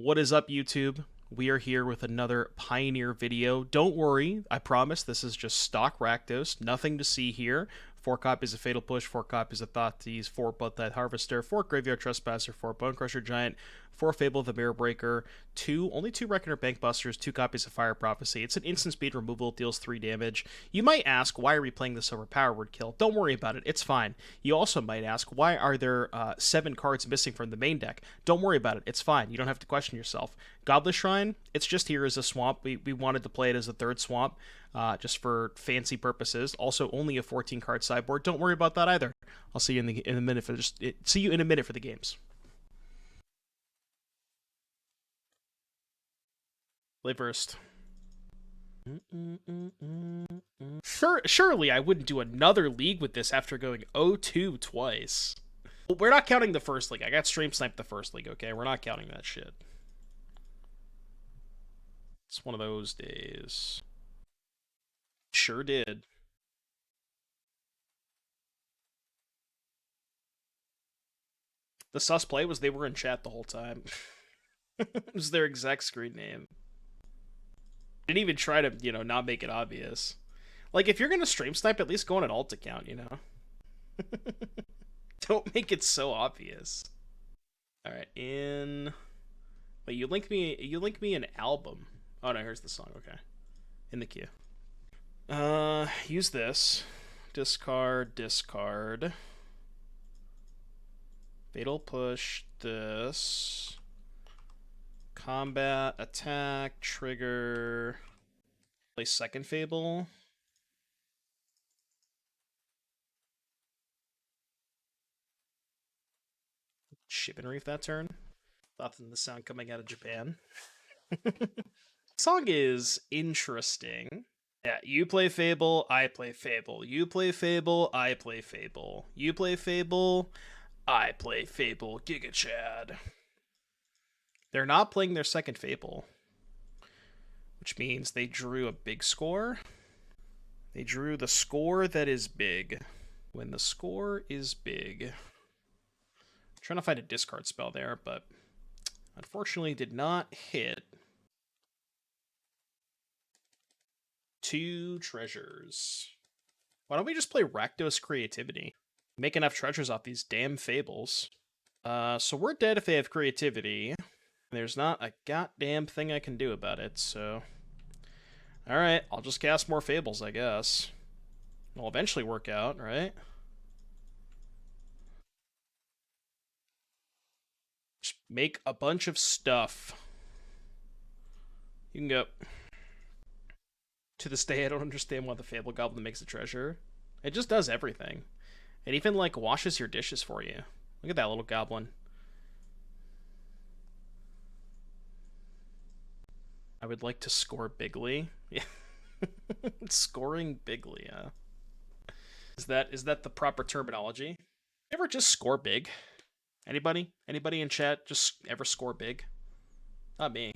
What is up, YouTube? We are here with another Pioneer video. Don't worry, I promise this is just stock Rakdos. Nothing to see here. 4 copies of Fatal Push, 4 copies of Thoughtseizes, 4 Bloodtithe Harvester, 4 Graveyard Trespasser, 4 Bonecrusher Giant, 4 Fable of the Mire Breaker, only 2 Reckoner Bankbusters, 2 copies of Fire Prophecy. It's an instant speed removal, deals 3 damage. You might ask, why are we playing this over Power Word Kill? Don't worry about it, it's fine. You also might ask, why are there 7 cards missing from the main deck? Don't worry about it, it's fine. You don't have to question yourself. Godless Shrine, it's just here as a swamp. We wanted to play it as a 3rd swamp, just for fancy purposes. Also, only a 14-card sideboard. Don't worry about that either. I'll see you in a minute for see you in a minute for the games. Play first. Surely I wouldn't do another league with this after going 0-2 twice. Well, we're not counting the first league. I got stream sniped the first league, okay? We're not counting that shit. It's one of those days. Sure did. The sus play was they were in chat the whole time. It was their exact screen name. Didn't even try to, you know, not make it obvious. Like, if you're gonna stream snipe, at least go on an alt account, you know? Don't make it so obvious. Alright, Wait, you link me an album. Oh no, here's the song, okay. In the queue. Use this. Discard. Fatal Push, this. Combat, attack, trigger. Play second Fable. Ship and Reef that turn. Thought the sound coming out of Japan. Song is interesting. Yeah, you play Fable, I play Fable. You play Fable, I play Fable. You play Fable, I play Fable. Giga Chad. They're not playing their second Fable, which means they drew a big score. They drew the score that is big. When the score is big. I'm trying to find a discard spell there, but unfortunately did not hit. 2 treasures. Why don't we just play Rakdos Creativity? Make enough treasures off these damn Fables. So we're dead if they have Creativity. There's not a goddamn thing I can do about it, so... Alright, I'll just cast more Fables, I guess. It'll eventually work out, right? Just make a bunch of stuff. You can go... To this day, I don't understand why the Fable Goblin makes a treasure. It just does everything. It even, like, washes your dishes for you. Look at that little goblin. I would like to score bigly. Yeah. Scoring bigly, yeah. Is that the proper terminology? Ever just score big? Anybody? Anybody in chat just ever score big? Not me.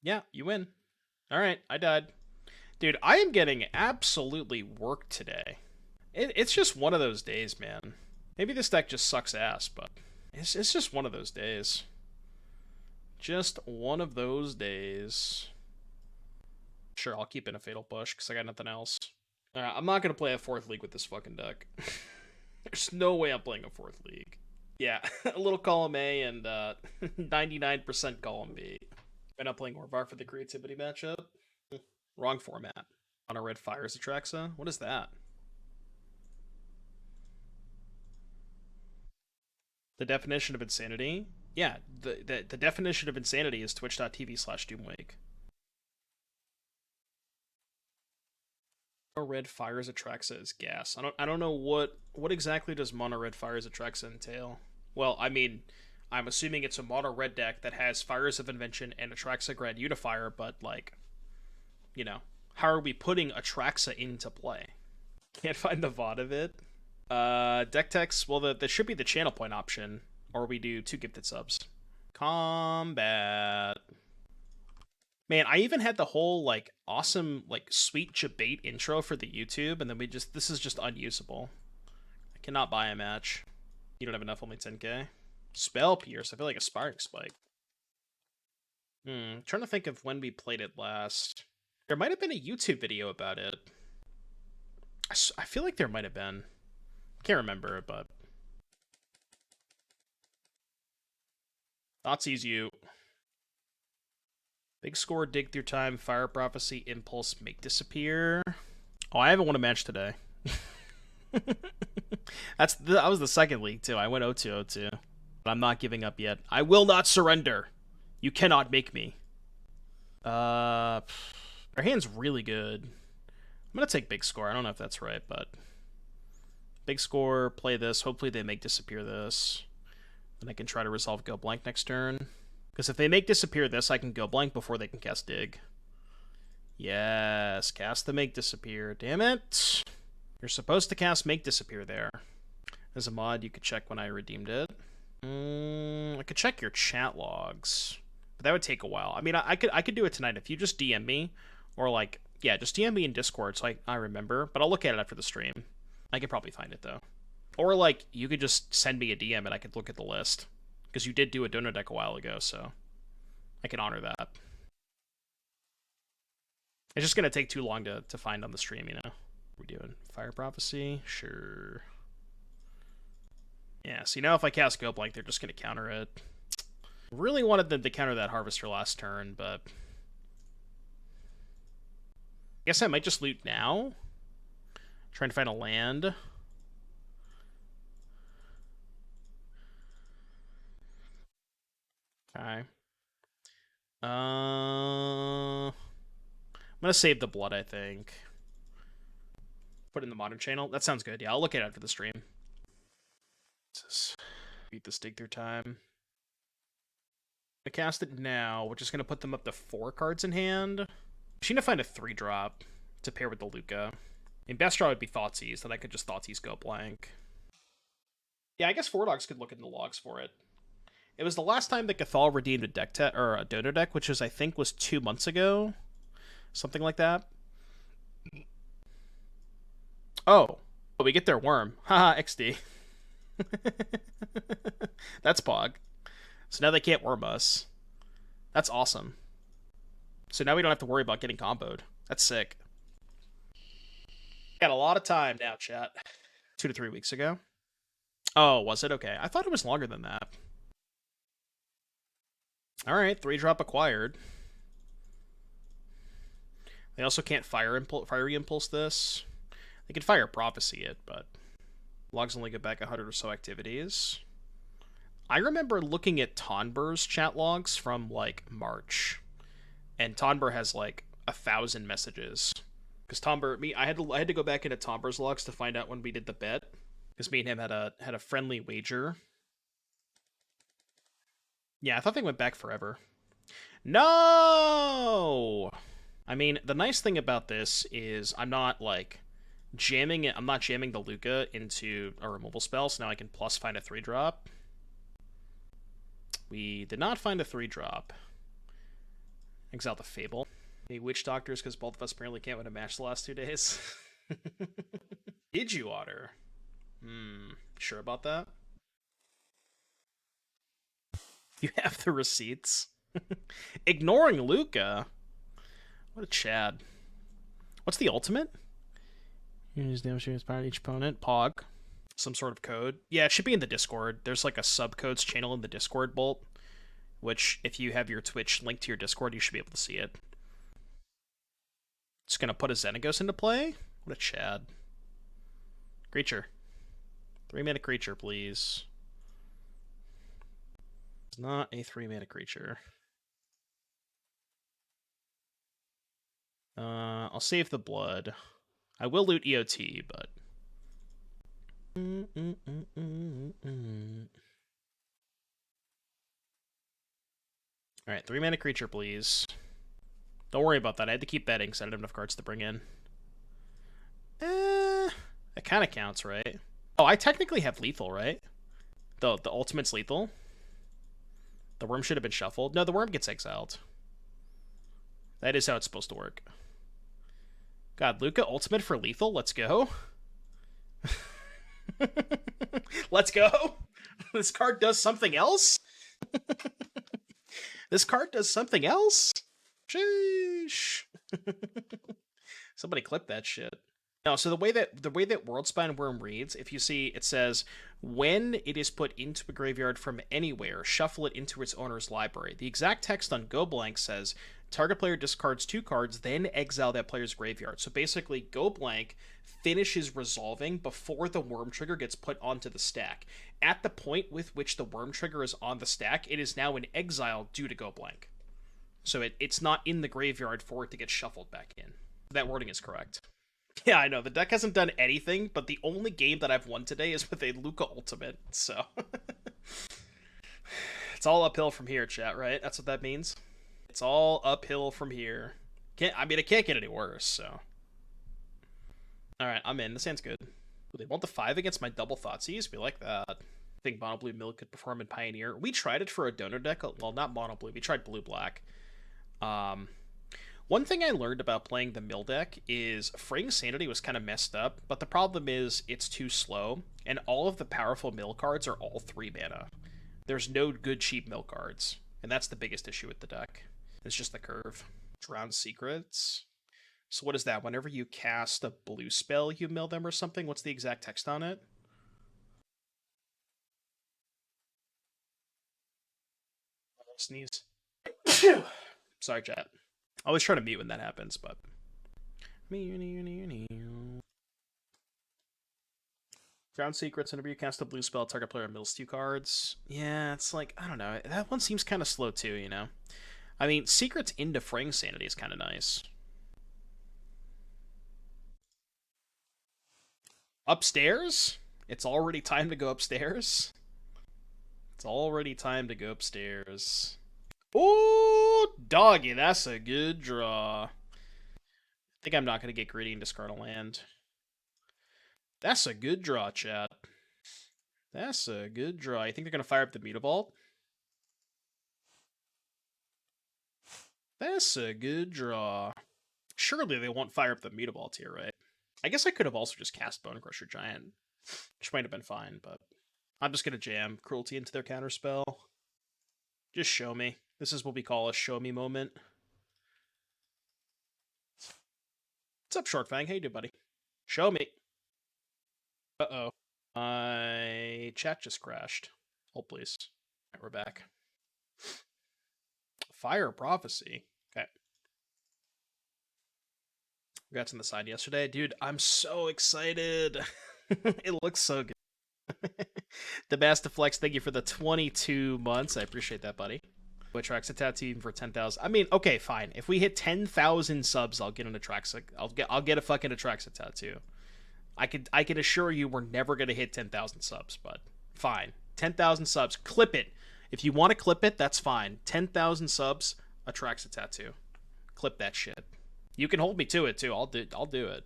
Yeah, you win. Alright, I died. Dude, I am getting absolutely worked today. It's just one of those days, man. Maybe this deck just sucks ass, but it's just one of those days. Just one of those days. Sure, I'll keep in a Fatal Push, because I got nothing else. I'm not going to play a 4th league with this fucking deck. There's no way I'm playing a 4th league. Yeah, a little column A and 99% column B. I'm not playing Orvar for the creativity matchup. Wrong format. On a red fires Atraxa? What is that? The definition of insanity? Yeah, the definition of insanity is twitch.tv/doomwake. Mono red fires Atraxa is gas. I don't know what exactly does mono red fires Atraxa entail. Well, I mean, I'm assuming it's a mono red deck that has Fires of Invention and Atraxa Grand Unifier, but like, you know, how are we putting Atraxa into play? Can't find the VOD of it. Deck text, well, there should be the channel point option, or we do 2 gifted subs. Combat. Man, I even had the whole, like, awesome, like, sweet debate intro for the YouTube, and then this is just unusable. I cannot buy a match. You don't have enough, only 10k. Spell Pierce, I feel like Aspiring Spike. Trying to think of when we played it last. There might have been a YouTube video about it. I feel like there might have been. Can't remember, but... Thoughtseize you. Big score, dig through time, fire prophecy, impulse, make disappear. Oh, I haven't won a match today. That was the second league too. I went 0-2-0-2. But I'm not giving up yet. I will not surrender. You cannot make me. Our hand's really good. I'm gonna take big score. I don't know if that's right, but big score, play this. Hopefully they make disappear this. Then I can try to resolve go blank next turn. Because if they make disappear this, I can go blank before they can cast dig. Yes, cast the make disappear. Damn it. You're supposed to cast make disappear there. As a mod, you could check when I redeemed it. I could check your chat logs. But that would take a while. I mean, I could do it tonight if you just DM me. Or like, yeah, just DM me in Discord so I remember. But I'll look at it after the stream. I could probably find it though. Or like, you could just send me a DM and I could look at the list. Because you did do a donor deck a while ago, so I can honor that. It's just going to take too long to find on the stream, you know? What are we doing? Fire Prophecy? Sure. Yeah, see now if I cast Go Blank, they're just going to counter it. Really wanted them to counter that Harvester last turn, but... I guess I might just loot now. Trying to find a land. Okay. I'm gonna save the blood, I think. Put it in the modern channel. That sounds good. Yeah, I'll look at it after the stream. Beat this dig through time. I cast it now, which is gonna put them up to 4 cards in hand. I'm gonna find a 3-drop to pair with the Lukka. I mean, best draw would be Thoughtseize, that I could just Thoughtseize go blank. Yeah, I guess 4 Dogs could look in the logs for it. It was the last time that Cathal redeemed a deck or a donor deck, which I think was 2 months ago. Something like that. Oh, we get their worm. Haha, XD. That's Pog. So now they can't worm us. That's awesome. So now we don't have to worry about getting comboed. That's sick. Got a lot of time now, chat. 2 to 3 weeks ago. Oh, was it? Okay. I thought it was longer than that. Alright, 3-drop acquired. They also can't fiery impulse this. They can fire prophecy it, but logs only get back 100 or so activities. I remember looking at Tonbur's chat logs from like March, and Tonbur has like 1,000 messages. Because Tonbur, I had to go back into Tonbur's logs to find out when we did the bet, because me and him had a friendly wager. Yeah, I thought they went back forever. No! I mean, the nice thing about this is I'm not, like, jamming it. I'm not jamming the Lukka into a removal spell, so now I can plus find a 3-drop. We did not find a 3-drop. Exile the Fable. Any Witch Doctors, because both of us apparently can't win a match the last 2 days. Did you otter? Sure about that? You have the receipts. Ignoring Lukka. What a Chad. What's the ultimate? Use damage inspired each opponent. Pog. Some sort of code. Yeah, it should be in the Discord. There's like a subcodes channel in the Discord, Bolt, which if you have your Twitch linked to your Discord, you should be able to see it. Just gonna put a Xenagos into play? What a Chad. Creature. 3-mana creature, please. It's not a 3-mana creature. I'll save the blood. I will loot EOT, but... Alright, 3-mana creature, please. Don't worry about that. I had to keep betting because I didn't have enough cards to bring in. That kind of counts, right? Oh, I technically have lethal, right? The ultimate's lethal. The worm should have been shuffled. No, the worm gets exiled. That is how it's supposed to work. God, Lukka ultimate for lethal? Let's go. Let's go. This card does something else? This card does something else? Sheesh. Somebody clip that shit. No, so the way that Worldspine Worm reads, if you see, it says, when it is put into a graveyard from anywhere, shuffle it into its owner's library. The exact text on Go Blank says, target player discards 2 cards, then exile that player's graveyard. So basically, Go Blank finishes resolving before the Worm trigger gets put onto the stack. At the point with which the Worm trigger is on the stack, it is now in exile due to Go Blank. So it's not in the graveyard for it to get shuffled back in. That wording is correct. Yeah, I know. The deck hasn't done anything, but the only game that I've won today is with a Lukka Ultimate, so... It's all uphill from here, chat, right? That's what that means? It's all uphill from here. It can't get any worse, so... Alright, I'm in. This hand's good. Ooh, they want the 5 against my double Thoughtseize? We like that. I think Mono Blue Mill could perform in Pioneer. We tried it for a donor deck. Well, not Mono Blue. We tried Blue Black. One thing I learned about playing the Mill deck is Fraying Sanity was kind of messed up, but the problem is it's too slow, and all of the powerful Mill cards are all 3 mana. There's no good cheap Mill cards, and that's the biggest issue with the deck. It's just the curve. Drown Secrets. So what is that? Whenever you cast a blue spell, you mill them or something? What's the exact text on it? Sneeze. Sorry, chat. I always try to mute when that happens, but... Drown Secrets, whenever you cast a blue spell, target player mills 2 cards. Yeah, it's like, I don't know. That one seems kind of slow too, you know? I mean, Secrets into Fraying Sanity is kind of nice. Upstairs? It's already time to go upstairs? It's already time to go upstairs. Ooh, doggy, that's a good draw. I think I'm not going to get greedy and discard a land. That's a good draw, chat. That's a good draw. You think they're going to fire up the Mutavault? That's a good draw. Surely they won't fire up the Mutavault here, right? I guess I could have also just cast Bonecrusher Giant, which might have been fine, but I'm just going to jam Cruelty into their counterspell. Just show me. This is what we call a show me moment. What's up, Shortfang? How you doing, buddy? Show me. Uh-oh. My chat just crashed. Hold, please. All right, we're back. Fire Prophecy. Okay. We got to the side yesterday. Dude, I'm so excited. It looks so good. The Bastaflex, thank you for the 22 months. I appreciate that, buddy. Atraxa tattoo for 10,000. I mean, okay, fine. If we hit 10,000 subs, I'll get an Atraxa. I'll get a fucking Atraxa tattoo. I can assure you we're never gonna hit 10,000 subs, but fine. 10,000 subs. Clip it. If you want to clip it, that's fine. 10,000 subs, Atraxa tattoo. Clip that shit. You can hold me to it too. I'll do it.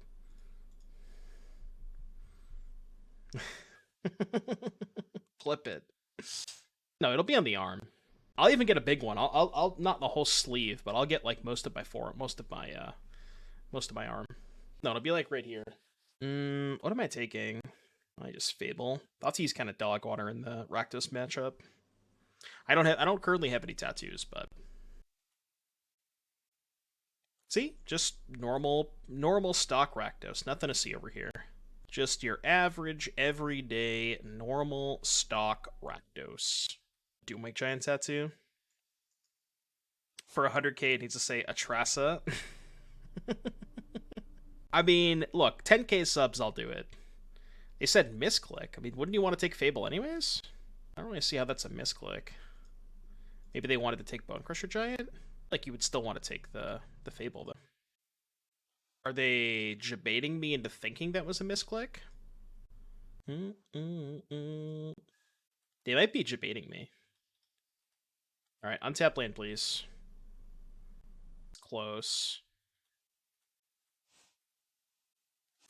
Clip it. No, it'll be on the arm. I'll even get a big one. I'll not the whole sleeve, but I'll get like most of my arm. No, it'll be like right here. What am I taking? I just Fable. Thoughtseize kind of dog water in the Rakdos matchup. I don't currently have any tattoos, but see, just normal stock Rakdos. Nothing to see over here. Just your average, everyday, normal stock Rakdos. Do make giant tattoo. For 100k, it needs to say Atraxa. I mean, look, 10k subs, I'll do it. They said misclick. I mean, wouldn't you want to take Fable anyways? I don't really see how that's a misclick. Maybe they wanted to take Bonecrusher Giant? Like, you would still want to take the Fable, though. Are they debating me into thinking that was a misclick? They might be debating me. Alright, untap land, please. Close.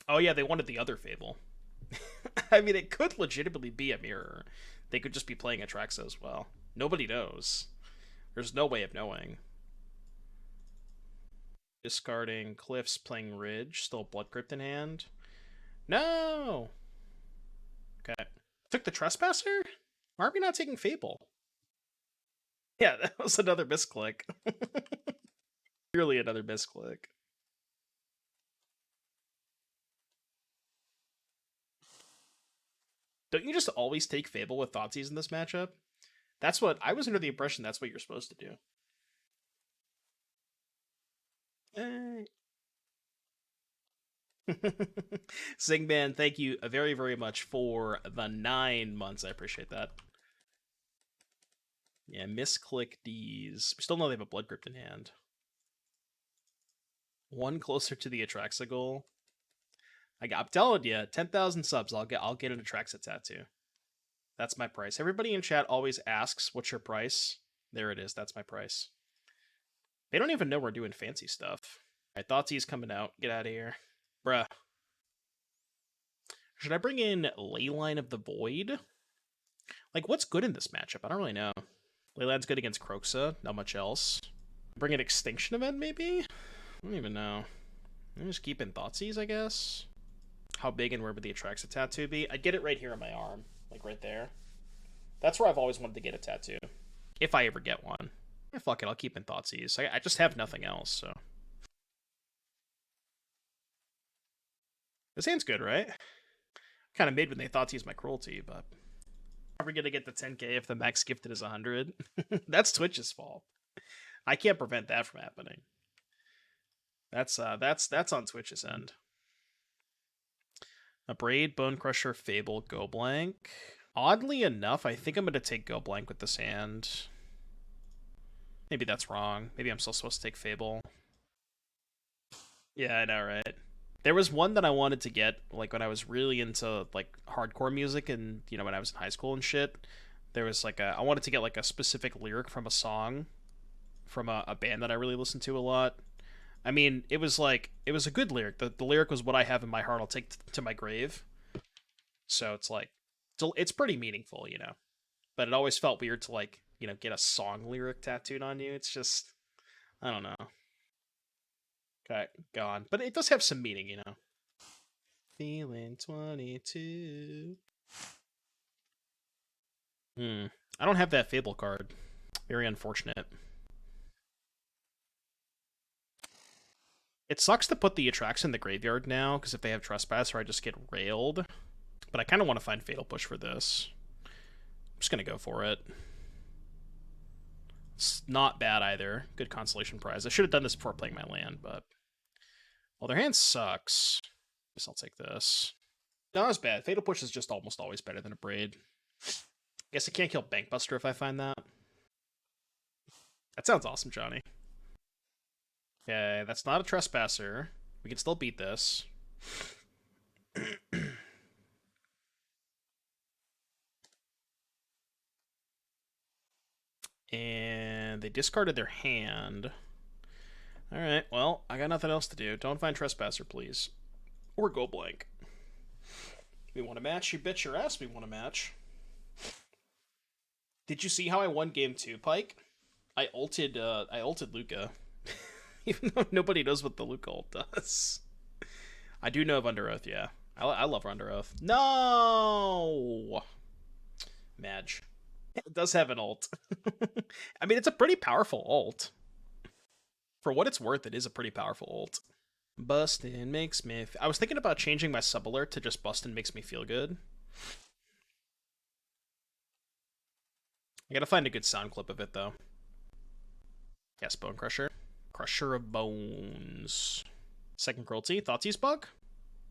Oh yeah, they wanted the other Fable. I mean, it could legitimately be a mirror. They could just be playing Atraxa as well. Nobody knows. There's no way of knowing. Discarding Cliffs, playing Ridge. Still Blood Crypt in hand. No! Okay. Took the Trespasser? Why are we not taking Fable? Yeah, that was another misclick. Purely another misclick. Don't you just always take Fable with Thoughtseize in this matchup? That's what I was under the impression that's what you're supposed to do. Zingman, thank you very, very much for the 9 months. I appreciate that. Yeah, misclick D's. We still know they have a Blood Crypt in hand. One closer to the Atraxa goal. I'm telling you, 10,000 subs, I'll get an Atraxa tattoo. That's my price. Everybody in chat always asks, "What's your price?" There it is. That's my price. They don't even know we're doing fancy stuff. All right, Thoughtseize coming out. Get out of here, bruh. Should I bring in Leyline of the Void? Like, what's good in this matchup? I don't really know. Leyline's good against Kroxa. Not much else. Bring an Extinction Event, maybe? I don't even know. I'm just keeping Thoughtseize, I guess. How big and where would the Atraxa tattoo be? I'd get it right here on my arm. Like, right there. That's where I've always wanted to get a tattoo. If I ever get one. Yeah, fuck it, I'll keep in Thoughtseize. I just have nothing else, so. This hand's good, right? Kind of made when they Thoughtseize my Cruelty, but... Probably gonna get the 10k if the max gifted is 100. That's Twitch's fault. I can't prevent that from happening. That's on Twitch's end. A Braid, Bonecrusher, Fable, Go Blank. Oddly enough, I think I'm gonna take Go Blank with this hand. Maybe that's wrong. Maybe I'm still supposed to take Fable. Yeah, I know, right? There was one that I wanted to get, like, when I was really into, like, hardcore music and, you know, when I was in high school and shit. There was, like, I wanted to get, like, a specific lyric from a song from a band that I really listened to a lot. I mean, it was, like, it was a good lyric. The lyric was, "What I have in my heart, I'll take to my grave." So it's, like, it's pretty meaningful, you know? But it always felt weird to, like, you know, get a song lyric tattooed on you. It's just, I don't know. Okay, gone. But it does have some meaning, you know. Feeling 22. I don't have that Fable card. Very unfortunate. It sucks to put the Atraxa in the graveyard now, because if they have Trespasser, I just get railed. But I kind of want to find Fatal Push for this. I'm just going to go for it. It's not bad either. Good consolation prize. I should have done this before playing my land, but... Well, their hand sucks. Guess I'll take this. Not as bad. Fatal Push is just almost always better than a Braid. Guess I can't kill Bankbuster if I find that. That sounds awesome, Johnny. Okay, that's not a Trespasser. We can still beat this. And they discarded their hand. Alright, well, I got nothing else to do. Don't find Trespasser, please. Or Go Blank. We want a match? You bet your ass we want a match. Did you see how I won game 2, Pike? I ulted Lukka. Even though nobody knows what the Lukka ult does. I do know of Under Oath, yeah. I love Under Oath. No! Madge. It does have an ult. I mean, it's a pretty powerful ult. For what it's worth, it is a pretty powerful ult. Bustin' makes me... I was thinking about changing my sub-alert to just Bustin' makes me feel good. I gotta find a good sound clip of it, though. Yes, Bonecrusher. Crusher of Bones. Second Cruelty. Thoughtseize bug?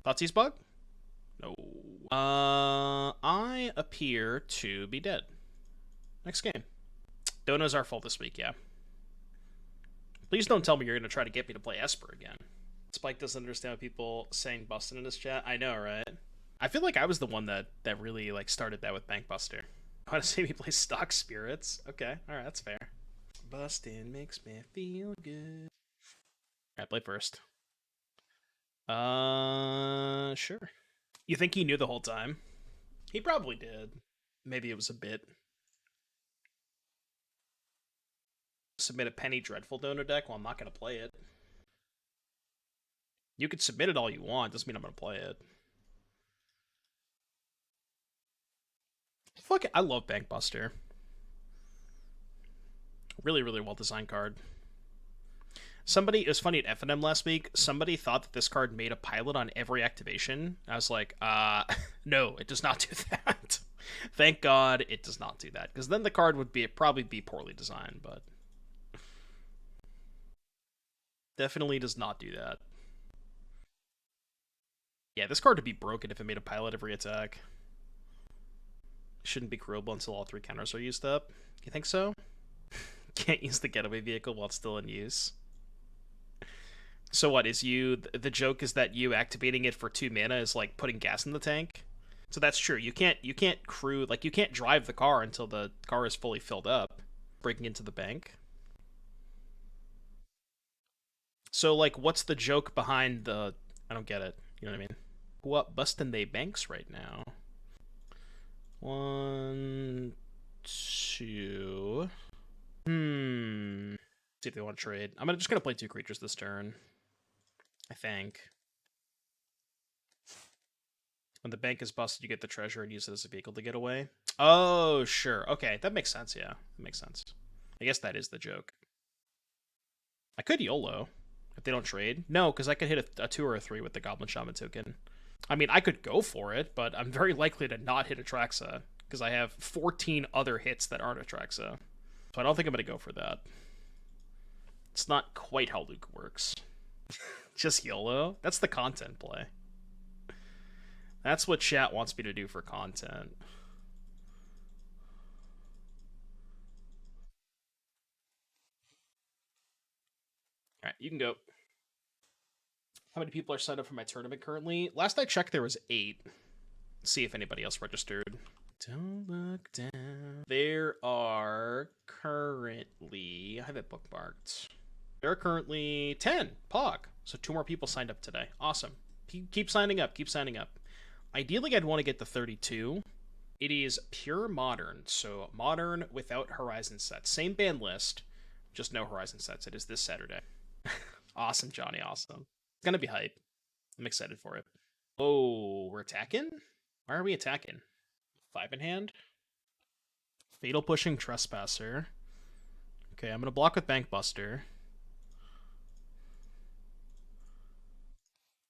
Thoughtseize bug? No. I appear to be dead. Next game. Dono's our fault this week, yeah. Please don't tell me you're going to try to get me to play Esper again. Spike doesn't understand people saying Bustin' in his chat. I know, right? I feel like I was the one that really like started that with Bankbuster. I want to see me play Stock Spirits. Okay, alright, that's fair. Bustin' makes me feel good. Alright, play first. Sure. You think he knew the whole time? He probably did. Maybe it was a bit. Submit a Penny Dreadful Donor deck? Well, I'm not going to play it. You could submit it all you want, doesn't mean I'm going to play it. Fuck it, I love Bankbuster. Really, really well-designed card. Somebody, it was funny at FNM last week, somebody thought that this card made a pilot on every activation. I was like, no, it does not do that. Thank God it does not do that, because then the card would probably be poorly designed, but definitely does not do that. Yeah, this card would be broken if it made a pilot every attack. Shouldn't be crewable until all 3 counters are used up. You think so? Can't use the getaway vehicle while it's still in use. So what, is the joke is that you activating it for 2 mana is like putting gas in the tank? So that's true. You can't crew, like, you can't drive the car until the car is fully filled up, breaking into the bank. So, like, what's the joke behind the... I don't get it. You know what I mean? What busting they banks right now? 1, 2... See if they want to trade. I'm just gonna play 2 creatures this turn, I think. When the bank is busted, you get the treasure and use it as a vehicle to get away. Oh, sure. Okay, that makes sense, yeah. That makes sense. I guess that is the joke. I could YOLO if they don't trade. No, because I could hit a 2 or a 3 with the Goblin Shaman token. I mean, I could go for it, but I'm very likely to not hit Atraxa, because I have 14 other hits that aren't Atraxa. So I don't think I'm going to go for that. It's not quite how Lukka works. Just YOLO? That's the content play. That's what chat wants me to do for content. Alright, you can go. How many people are signed up for my tournament currently? Last I checked, there was 8. Let's see if anybody else registered. Don't look down. There are currently... I have it bookmarked. There are currently 10. Pog. So 2 more people signed up today. Awesome. Keep signing up. Keep signing up. Ideally, I'd want to get to 32. It is pure modern. So modern without Horizon sets. Same ban list, just no Horizon sets. It is this Saturday. Awesome, Johnny. Awesome. It's going to be hype. I'm excited for it. Oh, we're attacking? Why are we attacking? 5 in hand? Fatal Pushing Trespasser. Okay, I'm going to block with Bankbuster.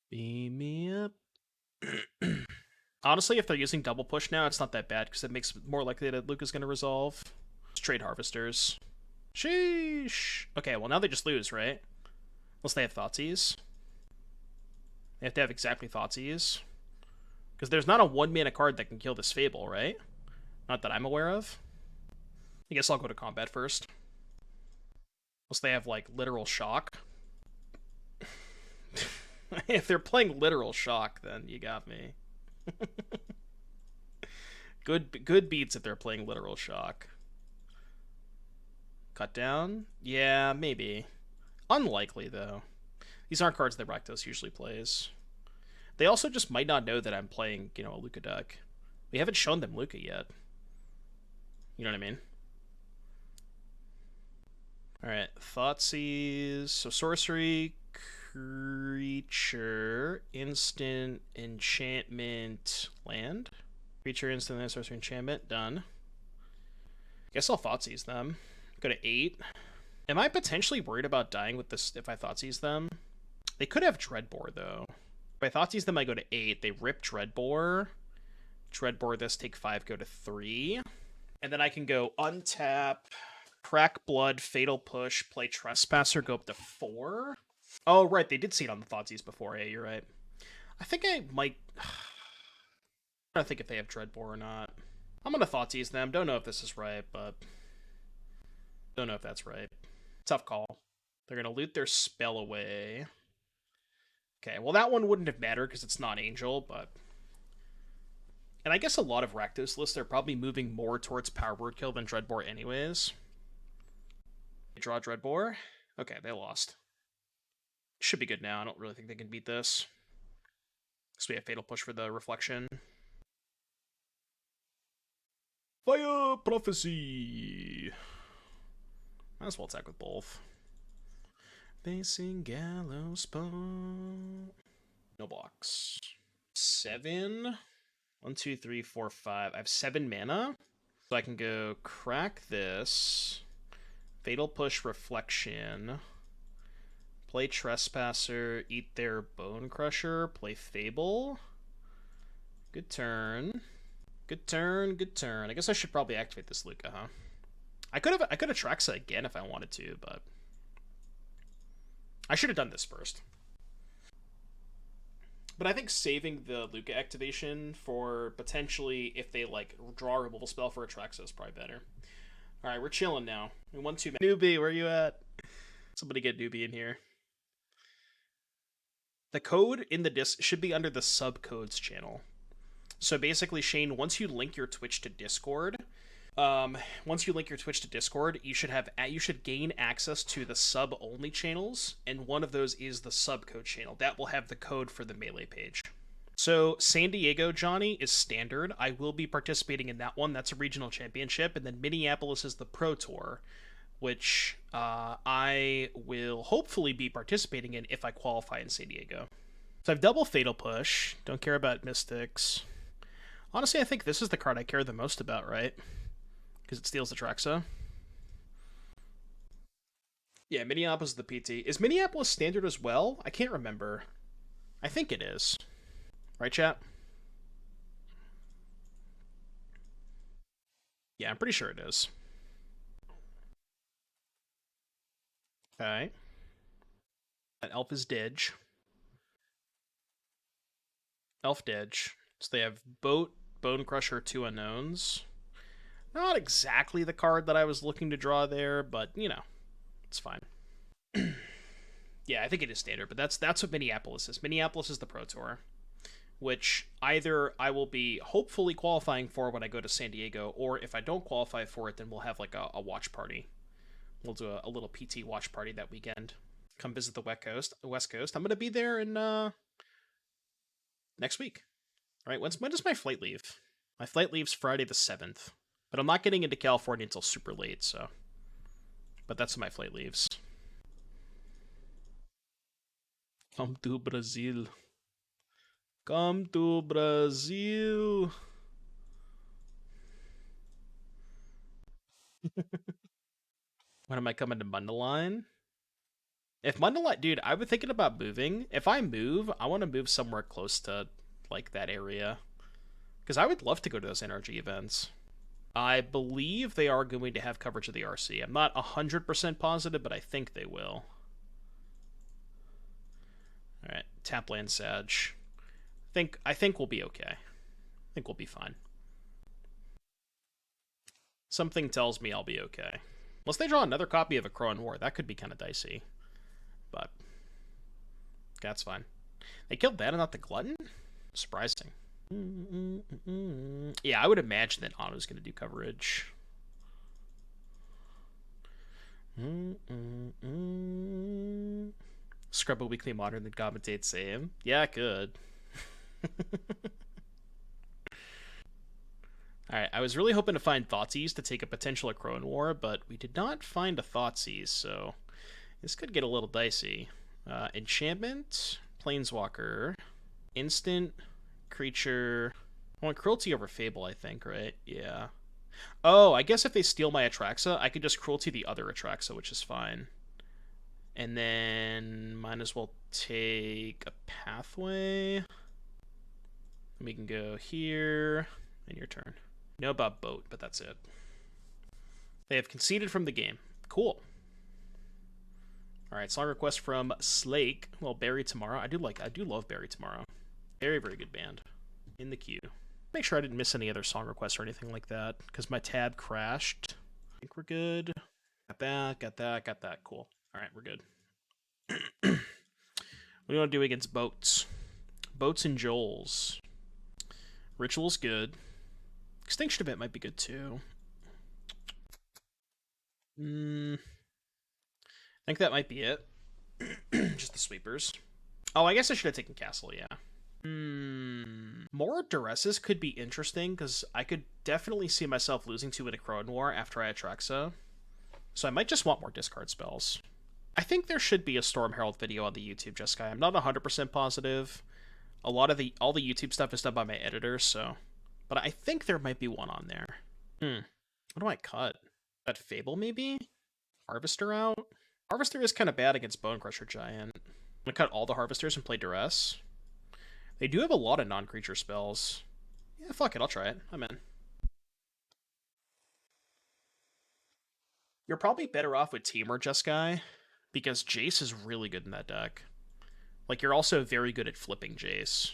Beam me up. Honestly, if they're using double push now, it's not that bad, because it makes it more likely that Lukka's going to resolve. Let's trade Harvesters. Sheesh. Okay, well now they just lose, right? Unless they have Thoughtseize. They have to have exactly Thoughtseize. Because there's not a 1-mana card that can kill this Fable, right? Not that I'm aware of. I guess I'll go to combat first. Unless they have, like, Literal Shock. If they're playing Literal Shock, then you got me. Good beats if they're playing Literal Shock. Cut down? Yeah, maybe. Unlikely, though. These aren't cards that Rakdos usually plays. They also just might not know that I'm playing, you know, a Lukka deck. We haven't shown them Lukka yet. You know what I mean? Alright, Thoughtseize. So sorcery, creature, instant, enchantment, land. Creature, instant, land, sorcery, enchantment. Done. Guess I'll Thoughtseize them. Go to 8. Am I potentially worried about dying with this if I Thoughtseize them? They could have Dreadbore, though. If I Thoughtseize them, I go to 8. They rip Dreadbore. Dreadbore this, take 5, go to 3. And then I can go untap, crack blood, fatal push, play Trespasser, go up to 4. Oh, right, they did see it on the Thoughtseize before. Hey, you're right. I think I might... I don't think if they have Dreadbore or not. I'm gonna Thoughtseize them. Don't know if this is right, but... Don't know if that's right. Tough call. They're gonna loot their spell away. Okay, well that one wouldn't have mattered because it's not Angel, but... And I guess a lot of Rakdos lists are probably moving more towards Power Word Kill than Dreadbore anyways. They draw Dreadbore. Okay, they lost. Should be good now. I don't really think they can beat this. So we have Fatal Push for the Reflection. Fire Prophecy! Might as well attack with both. Facing Gallows Spawn. No blocks. 7. 1, 2, 3, 4, 5. I have 7 mana. So I can go crack this. Fatal Push Reflection. Play Trespasser, eat their Bonecrusher, play Fable. Good turn. Good turn, good turn. I guess I should probably activate this Lukka, huh? I could Atraxa again if I wanted to, but I should have done this first. But I think saving the Lukka activation for potentially if they like draw a removal spell for Atraxa is probably better. Alright, we're chilling now. We won 2 minutes. Newbie, where you at? Somebody get Newbie in here. The code in the disc should be under the subcodes channel. So basically, Shane, once you link your Twitch to Discord, you should gain access to the sub-only channels, and one of those is the subcode channel. That will have the code for the Melee page. So San Diego, Johnny, is standard. I will be participating in that one. That's a regional championship. And then Minneapolis is the Pro Tour, which I will hopefully be participating in if I qualify in San Diego. So I've double Fatal Push. Don't care about Mystics. Honestly, I think this is the card I care the most about, right? Because it steals Atraxa. Yeah, Minneapolis is the PT. Is Minneapolis standard as well? I can't remember. I think it is. Right, chat? Yeah, I'm pretty sure it is. Okay. That elf is Didge. Elf Didge. So they have Boat, Bonecrusher, 2 unknowns. Not exactly the card that I was looking to draw there, but, you know, it's fine. Yeah, I think it is standard, but that's what Minneapolis is. Minneapolis is the Pro Tour, which either I will be hopefully qualifying for when I go to San Diego, or if I don't qualify for it, then we'll have like a watch party. We'll do a little PT watch party that weekend. Come visit the West Coast. I'm going to be there in next week. All right, when does my flight leave? My flight leaves Friday the 7th. But I'm not getting into California until super late, so. But that's when my flight leaves. Come to Brazil. Come to Brazil. When am I coming to Mundelein? If Mundelein, dude, I've been thinking about moving. If I move, I want to move somewhere close to, like, that area. Because I would love to go to those energy events. I believe they are going to have coverage of the RC. I'm not 100% positive, but I think they will. Alright, tap land Sag. I think we'll be okay. I think we'll be fine. Something tells me I'll be okay. Unless they draw another copy of a Crow and War, that could be kind of dicey. But that's fine. They killed that and not the Glutton? Surprising. Yeah, I would imagine that Ano's going to do coverage. Scrub a weekly modern that commentates same. Yeah, good. Alright, I was really hoping to find Thoughtseize to take a potential Crone War, but we did not find a Thoughtseize, so this could get a little dicey. Enchantment, Planeswalker, instant, creature. I want Cruelty over Fable, I think, right? Yeah. Oh, I guess if they steal my Atraxa, I could just Cruelty the other Atraxa, which is fine. And then might as well take a Pathway. We can go here, and your turn. You know about Boat, but that's it. They have conceded from the game. Cool. Alright, song request from Slake. Well, Bury Tomorrow. I do love Bury Tomorrow. Very, very good band. In the queue. Make sure I didn't miss any other song requests or anything like that, because my tab crashed. I think we're good. Got that. Cool. Alright, we're good. What do you want to do against Boats? Boats and Joels. Ritual's good. Extinction Event might be good too. I think that might be it. Just the sweepers. Oh, I guess I should have taken Castle, yeah. More Duresses could be interesting, because I could definitely see myself losing to a Crone War after I Atraxa. So I might just want more discard spells. I think there should be a Storm Herald video on the YouTube, Jessica. I'm not 100% positive. All the YouTube stuff is done by my editor, so... But I think there might be one on there. What do I cut? That Fable, maybe? Harvester out? Harvester is kind of bad against Bonecrusher Giant. I'm gonna cut all the Harvesters and play Duress. They do have a lot of non-creature spells. Yeah, fuck it, I'll try it. I'm in. You're probably better off with Temur Jeskai, because Jace is really good in that deck. Like, you're also very good at flipping Jace.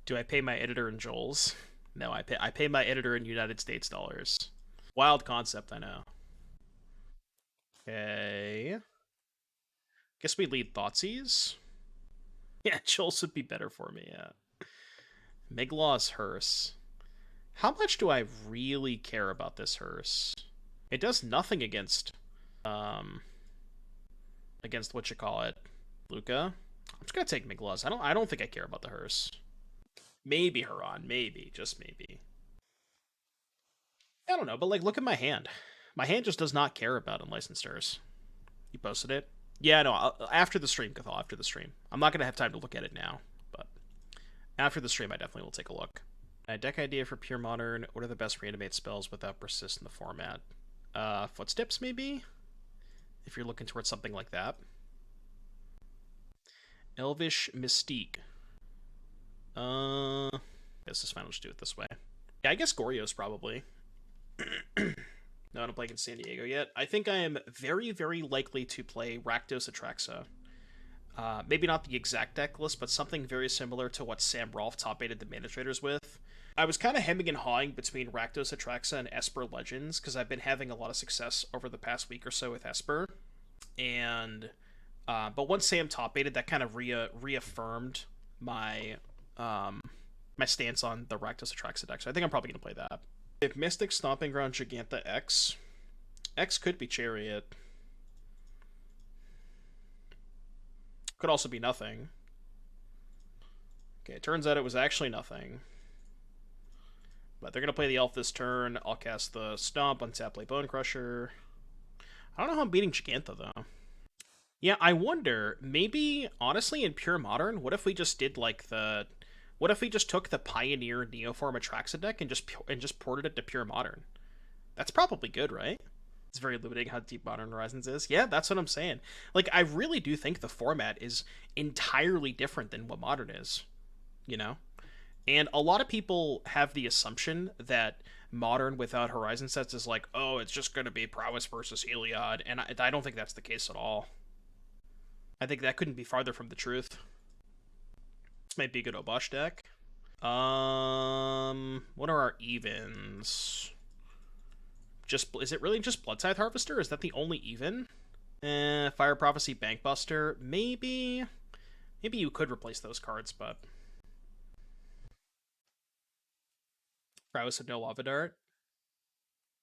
Do I pay my editor in Joels? No, I pay my editor in United States dollars. Wild concept, I know. Okay. Guess we lead Thoughtseize. Yeah, Joels would be better for me, yeah. Miglaw's Hearse. How much do I really care about this Hearse? It does nothing against what you call it, Lukka. I'm just gonna take Miglaw's. I don't think I care about the Hearse. Maybe Huron, maybe, just maybe. I don't know, but like, look at my hand. My hand just does not care about Unlicensed Hearse. You posted it? Yeah, no, after the stream, Cathal, after the stream. I'm not gonna have time to look at it now, but after the stream, I definitely will take a look. A deck idea for Pure Modern. What are the best reanimate spells without persist in the format? Footsteps, maybe? If you're looking towards something like that. Elvish Mystique. Guess it's fine, I'll just do it this way. Yeah, I guess Goryo's probably. No, I don't play against San Diego yet. I think I am very, very likely to play Rakdos Atraxa. Maybe not the exact deck list, but something very similar to what Sam Rolfe top-8'd the Mana Traders with. I was kind of hemming and hawing between Rakdos Atraxa and Esper Legends, because I've been having a lot of success over the past week or so with Esper. And but once Sam top-8'd, that kind of reaffirmed my my stance on the Rakdos Atraxa deck. So I think I'm probably going to play that. If Mystic, Stomping Ground, Giganta, X could be Chariot. Could also be nothing. Okay, it turns out it was actually nothing. But they're going to play the Elf this turn. I'll cast the Stomp, untap, play Bonecrusher. I don't know how I'm beating Giganta, though. Yeah, I wonder, maybe, honestly, in Pure Modern, what if we just did, like, what if we just took the Pioneer Neoform Atraxa deck and just ported it to Pure Modern? That's probably good, right? It's very limiting how deep Modern Horizons is. Yeah, that's what I'm saying. Like, I really do think the format is entirely different than what Modern is, you know? And a lot of people have the assumption that Modern without Horizon sets is like, oh, it's just going to be Prowess versus Heliod, and I don't think that's the case at all. I think that couldn't be farther from the truth. This might be a good Obosh deck. What are our evens? Is it really just Bloodtithe Harvester? Is that the only even? Fire Prophecy Bankbuster. Maybe you could replace those cards, but Prowess of no Lava Dart.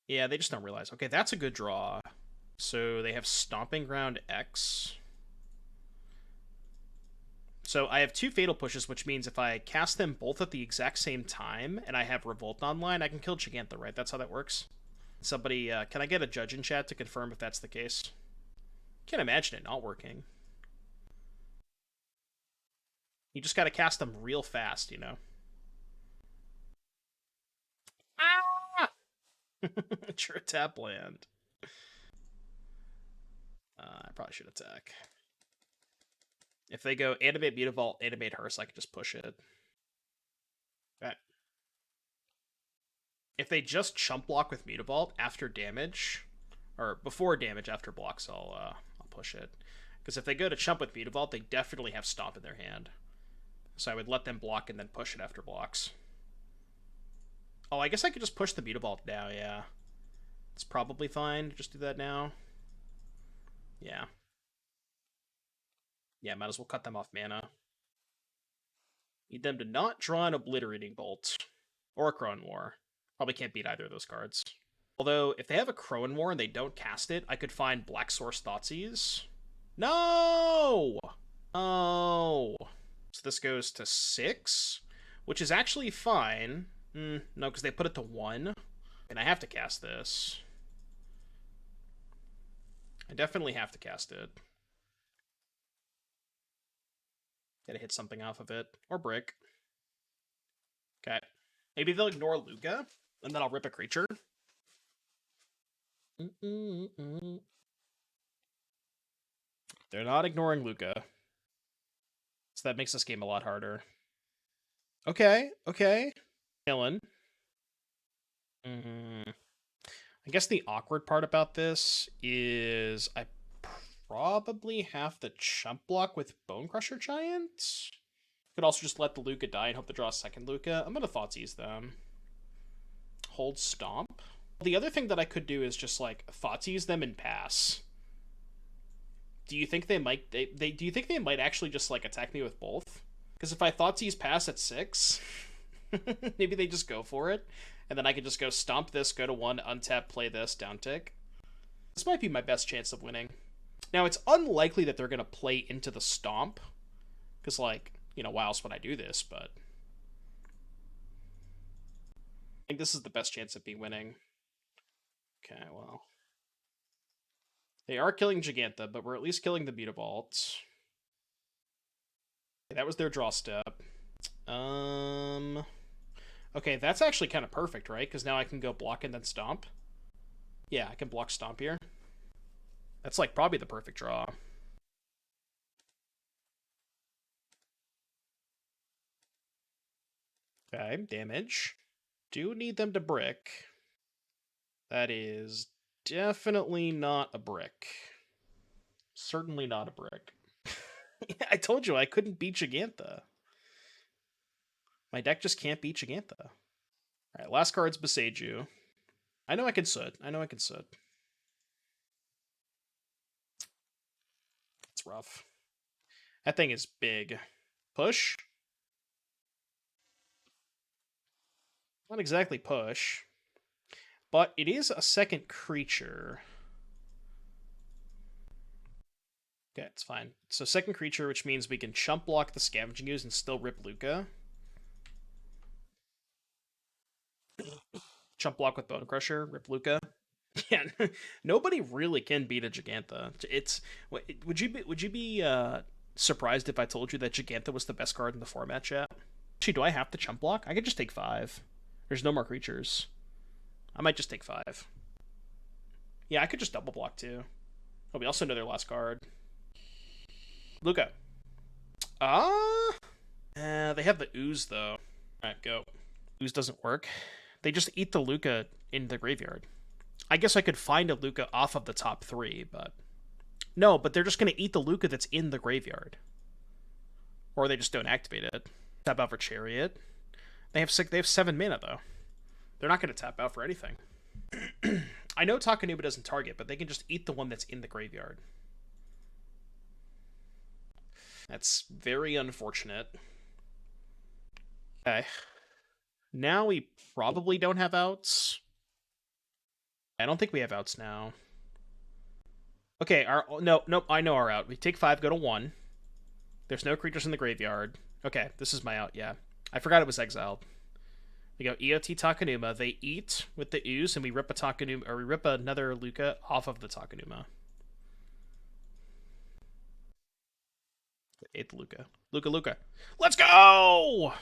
Yeah, they just don't realize. Okay, that's a good draw. So they have Stomping Ground X. So I have 2 Fatal Pushes, which means if I cast them both at the exact same time and I have Revolt online, I can kill Giganta, right? That's how that works? Somebody, can I get a judge in chat to confirm if that's the case? Can't imagine it not working. You just gotta cast them real fast, you know? Ah! True tap land. I probably should attack. If they go Animate Mutavault, Animate Hearse, I can just push it. Okay. If they just chump block with Mutavault after damage, or before damage after blocks, I'll push it. Because if they go to chump with Mutavault, they definitely have Stomp in their hand. So I would let them block and then push it after blocks. Oh, I guess I could just push the Mutavault now, yeah. It's probably fine. Just do that now. Yeah. Yeah, might as well cut them off mana. Need them to not draw an Obliterating Bolt. Or a Crone War. Probably can't beat either of those cards. Although, if they have a Crone War and they don't cast it, I could find Black Source Thoughtseize. No! Oh. So this goes to 6, which is actually fine. No, because they put it to 1. And I have to cast this. I definitely have to cast it. Gotta hit something off of it. Or brick. Okay. Maybe they'll ignore Lukka, and then I'll rip a creature. They're not ignoring Lukka. So that makes this game a lot harder. Okay, okay. Killing. I guess the awkward part about this is I probably have to chump block with Bonecrusher Giant. Could also just let the Lukka die and hope to draw a second Lukka. I'm gonna Thoughtseize them. Hold Stomp. The other thing that I could do is just like Thoughtseize them and pass. Do you think they might do you think they might actually just like attack me with both? Because if I Thoughtseize pass at 6, maybe they just go for it. And then I could just go stomp this, go to 1, untap, play this, down tick. This might be my best chance of winning. Now, it's unlikely that they're going to play into the stomp. Because, like, you know, why else would I do this? But I think this is the best chance of me winning. Okay, well. They are killing Gigantha, but we're at least killing the Mutavault. Okay, that was their draw step. Okay, that's actually kind of perfect, right? Because now I can go block and then stomp. Yeah, I can block stomp here. That's like probably the perfect draw. Okay, damage. Do need them to brick. That is definitely not a brick. Certainly not a brick. I told you I couldn't beat Gigantha. My deck just can't beat Gigantha. Alright, last card's Beseiju. I know I can Soot. I know I can Soot. It's rough. That thing is big. Push? Not exactly push. But it is a second creature. Okay, it's fine. So second creature, which means we can chump block the Scavenging Ooze and still rip Lukka. Chump block with Bonecrusher, rip Lukka. Yeah, nobody really can beat a Gigantha. It's would you be surprised if I told you that Gigantha was the best card in the format, chat? Actually, do I have to chump block? I could just take 5. There's no more creatures. I might just take 5. Yeah, I could just double block too. Oh, we also know their last card. Lukka. They have the Ooze though. Alright, go. Ooze doesn't work. They just eat the Lukka in the graveyard. I guess I could find a Lukka off of the top 3, but... No, but they're just going to eat the Lukka that's in the graveyard. Or they just don't activate it. Tap out for Chariot. They have 7 mana, though. They're not going to tap out for anything. I know Takenuma doesn't target, but they can just eat the one that's in the graveyard. That's very unfortunate. Okay. Now we probably don't have outs. I don't think we have outs now. Okay, nope, I know our out. We take 5, go to 1. There's no creatures in the graveyard. Okay, this is my out, yeah. I forgot it was exiled. We go EOT Takenuma. They eat with the Ooze, and we rip a Takenuma, or we rip another Lukka off of the Takenuma. 8th Lukka. Lukka. Let's go!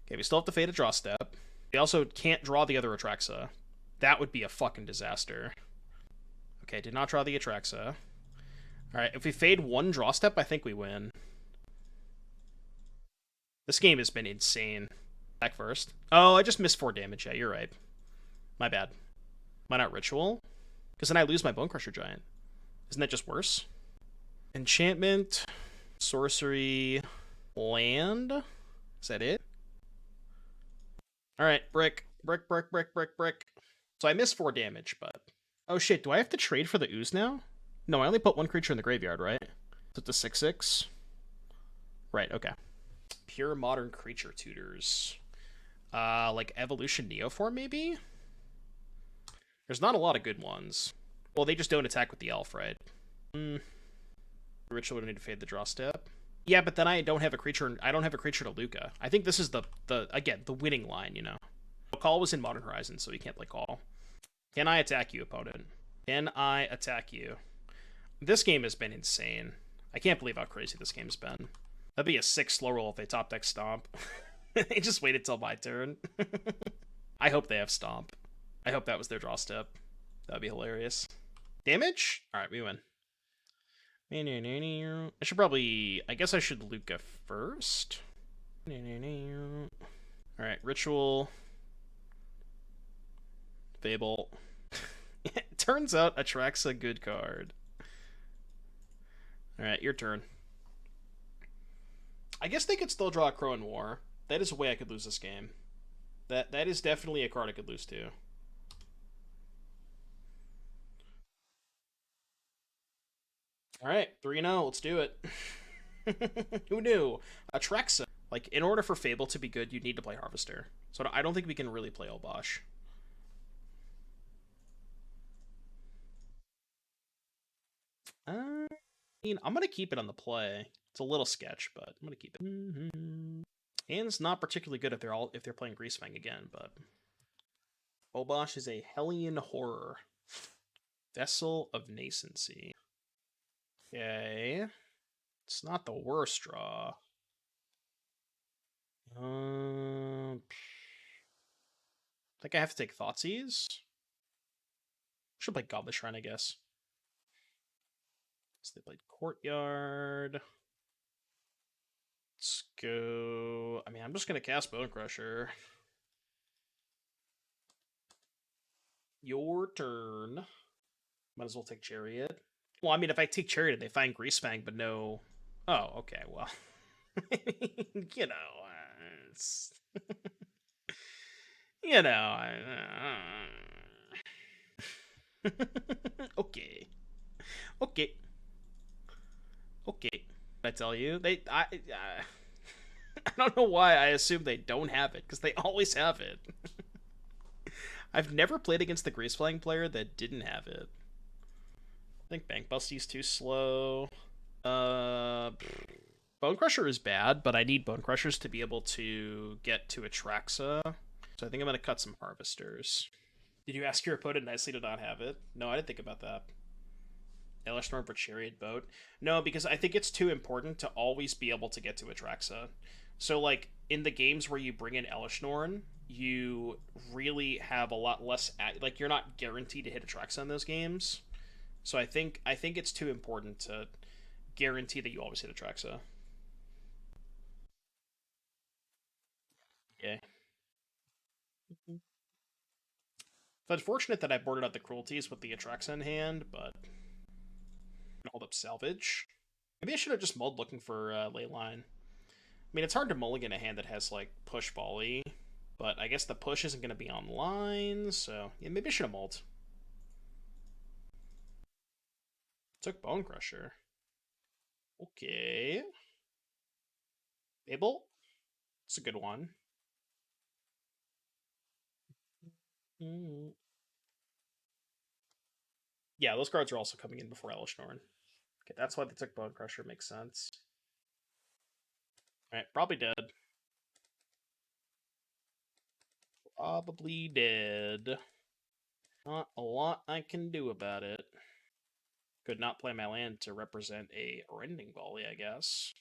Okay, we still have to fade a draw step. We also can't draw the other Atraxa. That would be a fucking disaster. Okay, did not draw the Atraxa. Alright, if we fade 1 draw step, I think we win. This game has been insane. Back first. Oh, I just missed 4 damage. Yeah, you're right. My bad. Why not Ritual? Because then I lose my Bonecrusher Giant. Isn't that just worse? Enchantment, sorcery, land. Is that it? Alright, brick. So I missed 4 damage, but... Oh shit, do I have to trade for the Ooze now? No, I only put 1 creature in the graveyard, right? So it's a 6/6? Right, okay. Pure modern creature tutors. Like Evolution Neoform, maybe? There's not a lot of good ones. Well, they just don't attack with the elf, right? Ritual would need to fade the draw step. Yeah, but then I don't have a creature. I don't have a creature to Lukka. I think this is the winning line, you know. Call was in Modern Horizons, so you can't play Call. Can I attack you, opponent? Can I attack you? This game has been insane. I can't believe how crazy this game's been. That'd be a 6 slow roll if they top deck Stomp. They just waited till my turn. I hope they have Stomp. I hope that was their draw step. That'd be hilarious. Damage? Alright, we win. I should probably... I guess I should Lukka first. Alright, Ritual. Fable. It turns out Atraxa a good card. Alright, your turn. I guess they could still draw a Crow in War. That is a way I could lose this game. That is definitely a card I could lose to. Alright, 3-0, let's do it. Who knew? Atraxa. Like, in order for Fable to be good, you need to play Harvester. So I don't think we can really play Olbosh. I mean, I'm gonna keep it on the play. It's a little sketch, but I'm gonna keep it. Hand's not particularly good if they're playing Greasefang again, but Olbosh is a Hellion Horror. Vessel of Nascency. Okay. It's not the worst draw. I think I have to take Thoughtseize. Should play Godless Shrine, I guess. So they played Courtyard. Let's go. I mean, I'm just gonna cast Bonecrusher. Your turn. Might as well take Chariot. Well, I mean, if I take Chariot, they find Greasefang, but no. Oh, okay. Well, you know, it's... you know. Okay. Okay. Okay. I tell you, I don't know why I assume they don't have it, because they always have it. I've never played against the Greasefang player that didn't have it. I think Bankbuster's too slow. Bonecrusher is bad, but I need Bonecrushers to be able to get to Atraxa. So I think I'm going to cut some Harvesters. Did you ask your opponent nicely to not have it? No, I didn't think about that. Elishnorn for Chariot Boat. No, because I think it's too important to always be able to get to Atraxa. So, like, in the games where you bring in Elishnorn, you really have a lot less... like, you're not guaranteed to hit Atraxa in those games. So I think it's too important to guarantee that you always hit Atraxa. Yeah. It's unfortunate that I boarded out the Cruelties with the Atraxa in hand, but... hold up Salvage. Maybe I should have just mulled looking for Leyline. I mean, it's hard to mulligan a hand that has, like, Push Volley, but I guess the push isn't going to be online, so... yeah, maybe I should have mulled. Took Bonecrusher. Okay. Fable? It's a good one. Yeah, those cards are also coming in before Elishnorn. Okay, that's why they took Bonecrusher. Makes sense. Alright, probably dead. Probably dead. Not a lot I can do about it. Could not play my land to represent a Rending Volley, I guess.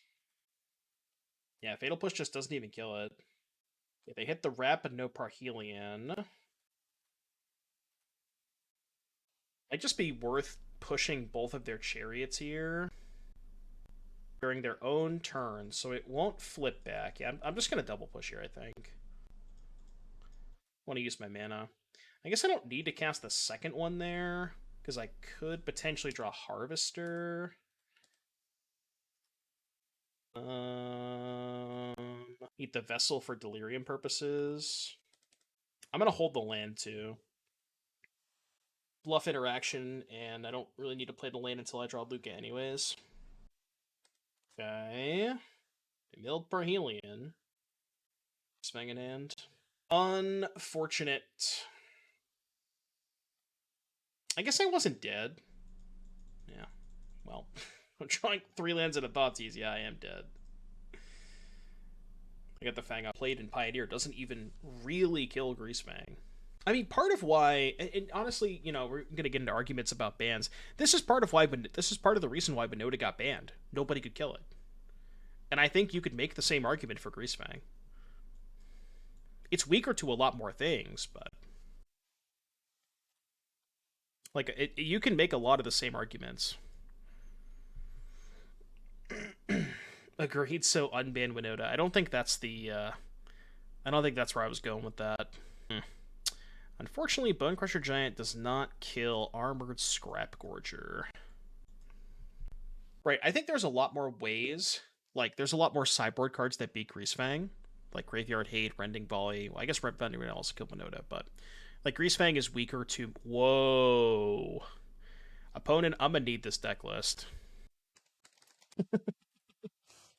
Yeah, Fatal Push just doesn't even kill it. Okay, they hit the Wrap and no Parhelion. Might just be worth pushing both of their Chariots here during their own turn, so it won't flip back. Yeah, I'm just going to double push here, I think. Want to use my mana. I guess I don't need to cast the second one there, because I could potentially draw Harvester. Eat the Vessel for Delirium purposes. I'm going to hold the land, too. Bluff interaction, and I don't really need to play the land until I draw Lukka anyways. Okay. Milled Parhelion. Swing in hand. Unfortunate. I guess I wasn't dead. Yeah. Well, I'm drawing 3 lands and a Thoughtseize. Yeah, I am dead. I got the Fang I played in Pioneer. Doesn't even really kill Greasefang. I mean, part of why, and honestly, you know, we're gonna get into arguments about bans. This is part of the reason why Winota got banned. Nobody could kill it, and I think you could make the same argument for Greasefang. It's weaker to a lot more things, but Like, you can make a lot of the same arguments. Agreed, so unban Winota. I don't think that's the, I don't think that's where I was going with that. Unfortunately, Bonecrusher Giant does not kill Armored Scrap Gorger. Right, I think there's a lot more ways. Like, there's a lot more sideboard cards that beat Greasefang. Like Graveyard Hate, Rending Volley. Well, I guess Rending Volley also killed Winota, but... Like, Greasefang is weaker to... Whoa. Opponent, I'm gonna need this deck list.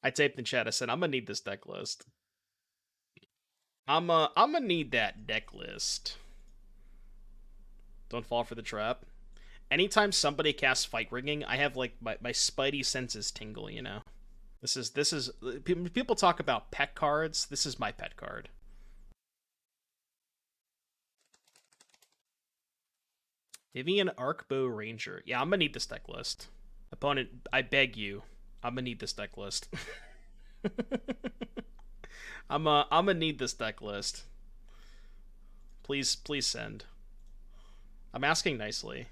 I typed in chat, I said, I'm gonna need this deck list. I'm gonna need that deck list. Don't fall for the trap. Anytime somebody casts Fight Ringing, I have, like, my spidey senses tingle, you know? This is... People talk about pet cards. This is my pet card. Vivian Arcbow Ranger. Yeah, I'm gonna need this deck list. Opponent, I beg you. I'm gonna need this deck list. I'm gonna need this deck list. Please send. I'm asking nicely.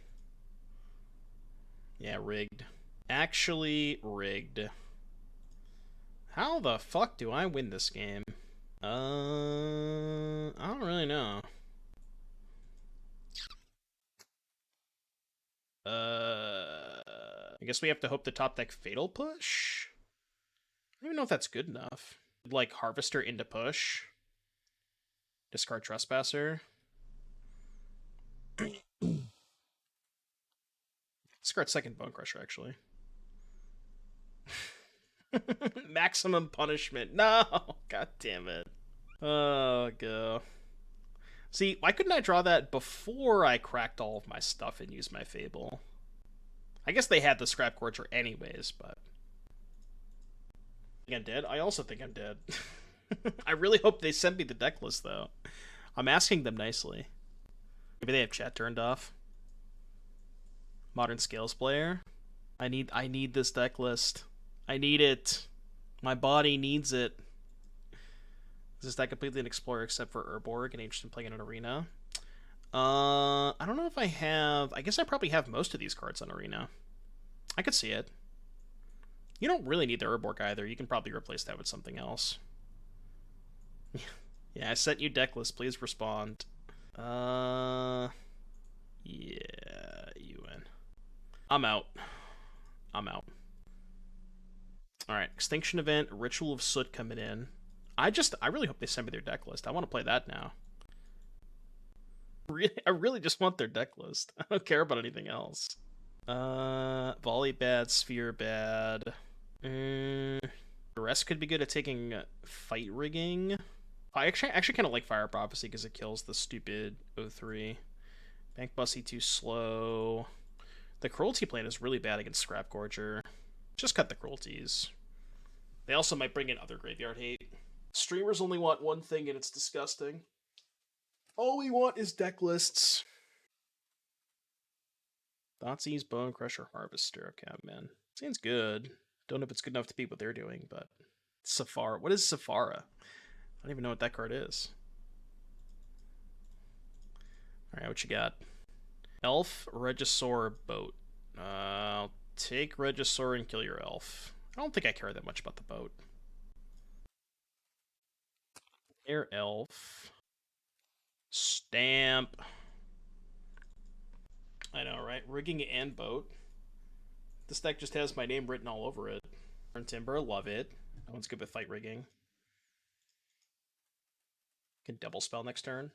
Yeah, rigged. Actually rigged. How the fuck do I win this game? I don't really know. I guess we have to hope the top deck Fatal Push? I don't even know if that's good enough. Like, Harvester into push. Discard Trespasser. Discard second Bonecrusher, actually. Maximum punishment. No! God damn it. Oh, go. See, why couldn't I draw that before I cracked all of my stuff and used my Fable? I guess they had the Scrap Gorger anyways, but... I think I'm dead? I also think I'm dead. I really hope they send me the deck list, though. I'm asking them nicely. Maybe they have chat turned off. Modern Scales player. I need this deck list. I need it. My body needs it. Is this deck completely an explorer except for Urborg and interested in playing in an arena? I don't know if I have... I guess I probably have most of these cards on arena. I could see it. You don't really need the Urborg either. You can probably replace that with something else. Yeah, I sent you deck list. Please respond. Yeah, you win. I'm out. I'm out. Alright, Extinction Event, Ritual of Soot coming in. I really hope they send me their deck list. I want to play that now. I really just want their deck list. I don't care about anything else. Volley bad, Sphere bad. The rest could be good at taking Fight Rigging. I actually kind of like Fire Prophecy because it kills the stupid 03. Bankbuster too slow. The Cruelty plan is really bad against Scrap Gorger. Just cut the Cruelties. They also might bring in other Graveyard Hate. Streamers only want one thing and it's disgusting. All we want is deck lists. Thoughtsy's Bonecrusher Harvester. Okay, man. Seems good. Don't know if it's good enough to beat what they're doing, but... Safara. What is Safara? I don't even know what that card is. Alright, what you got? Elf, Regisaur, Boat. I'll take Regisaur and kill your elf. I don't think I care that much about the boat. Air elf. Stamp. I know, right? Rigging and boat. This deck just has my name written all over it. Burn Timber, love it. That one's good with fight rigging. Can double spell next turn.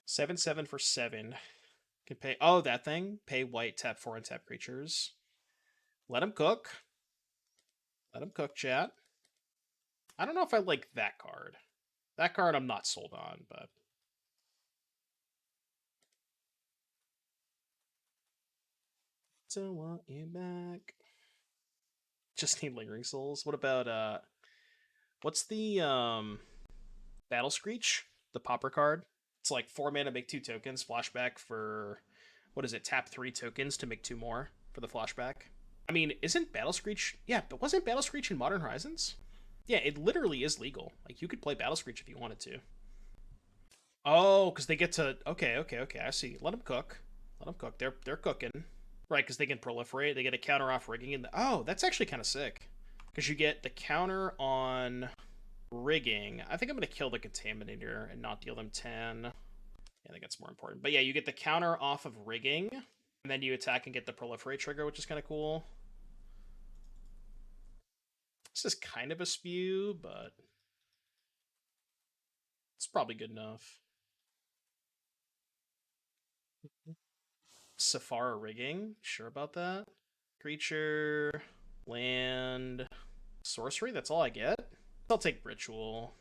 7/7 for 7. Can pay. Oh, that thing. Pay white, tap 4 and tap creatures. Let him cook. Let him cook, chat. I don't know if I like that card. That card I'm not sold on, but... So want you back. Just need Lingering Souls. What about, what's the, Battle Screech? The popper card? It's like 4 mana, make 2 tokens. Flashback for, what is it? Tap 3 tokens to make 2 more for the flashback. I mean, isn't Battle Screech... Yeah, but wasn't Battle Screech in Modern Horizons? Yeah, it literally is legal. Like, you could play Battle Screech if you wanted to. Oh, because they get to... Okay, I see. Let them cook. Let them cook. They're cooking. Right, because they can proliferate. They get a counter off rigging. Oh, that's actually kind of sick. Because you get the counter on rigging. I think I'm going to kill the Contaminator and not deal them 10. Yeah, I think that's more important. But yeah, you get the counter off of rigging. And then you attack and get the proliferate trigger, which is kind of cool. This is kind of a spew, but it's probably good enough. Safara rigging. Sure about that? Creature, land, sorcery. That's all I get. I'll take ritual.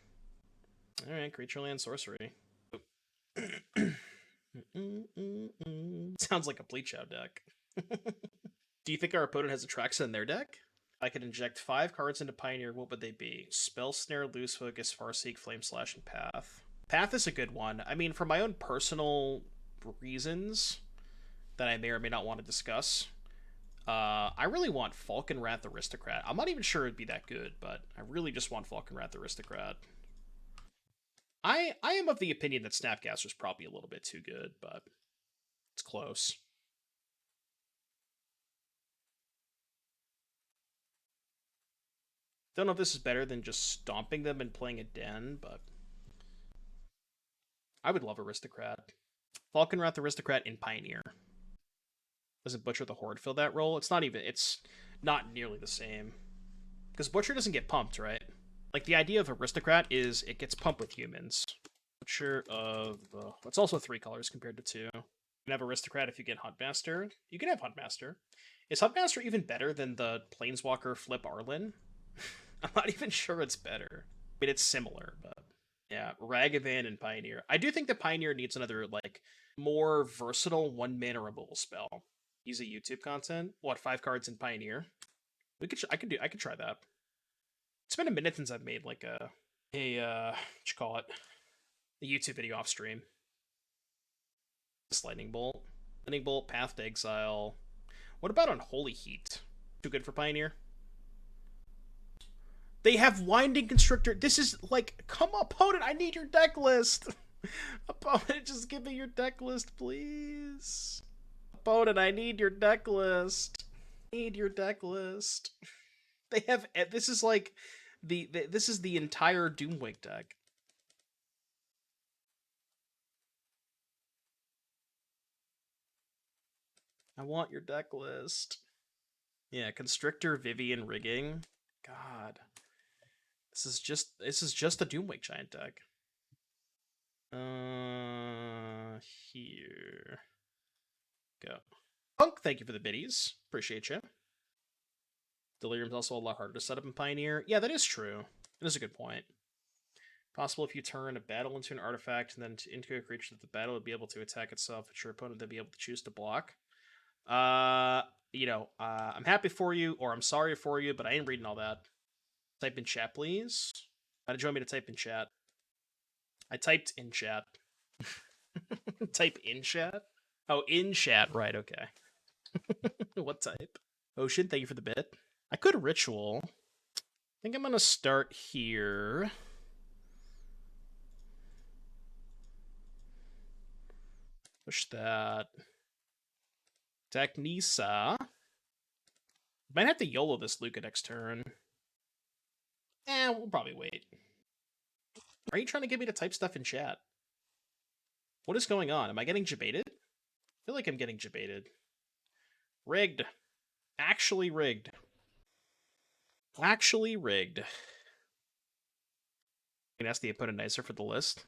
All right, creature, land, sorcery. Sounds like a bleach out deck. Do you think our opponent has Atraxa in their deck? I could inject 5 cards into Pioneer. What would they be? Spell Snare, Loose Focus, Farseek, Flame Slash, and Path. Path is a good one. I mean, for my own personal reasons that I may or may not want to discuss, I really want Falcon Wrath Aristocrat. I'm not even sure it'd be that good, but I really just want Falcon Wrath Aristocrat. I am of the opinion that Snapcaster's probably a little bit too good, but it's close. Don't know if this is better than just stomping them and playing a den, but I would love Aristocrat. Falcon Wrath Aristocrat in Pioneer. Doesn't Butcher the Horde fill that role? It's not nearly the same. Because Butcher doesn't get pumped, right? Like, the idea of Aristocrat is it gets pumped with humans. Butcher of... it's also 3 colors compared to 2. You can have Aristocrat if you get Huntmaster. You can have Huntmaster. Is Huntmaster even better than the Planeswalker Flip Arlen? I'm not even sure it's better. I mean, it's similar, but... Yeah, Ragavan and Pioneer. I do think that Pioneer needs another, like, more versatile 1-mana removal spell. Easy YouTube content. What, 5 cards in Pioneer? I could try that. It's been a minute since I've made like what you call it? A YouTube video off stream. This Lightning Bolt. Lightning Bolt, Path to Exile. What about Unholy Heat? Too good for Pioneer? They have Winding Constrictor. This is like, come on, opponent, I need your deck list. Opponent, just give me your deck list, please. Opponent, I need your deck list. I need your deck list. They have, this is like, this is the entire Doomwing deck. I want your deck list. Yeah, Constrictor, Vivian, Rigging. God. This is just a Doomwing Giant deck. Here. Go. Punk, thank you for the biddies. Appreciate you. Delirium's also a lot harder to set up in Pioneer. Yeah, that is true. That is a good point. Possible if you turn a battle into an artifact and then into a creature that the battle would be able to attack itself, but your opponent would be able to choose to block. I'm happy for you, or I'm sorry for you, but I ain't reading all that. Type in chat, please. How did you want me to type in chat? I typed in chat. Type in chat? Oh, in chat. Right, okay. What type? Ocean, thank you for the bit. I could Ritual. I think I'm going to start here. Push that. Takenuma. Might have to YOLO this Lukka next turn. We'll probably wait. Are you trying to get me to type stuff in chat? What is going on? Am I getting jebaited? I feel like I'm getting jebaited. Rigged. Actually rigged. Actually rigged. You can ask the opponent nicer for the list.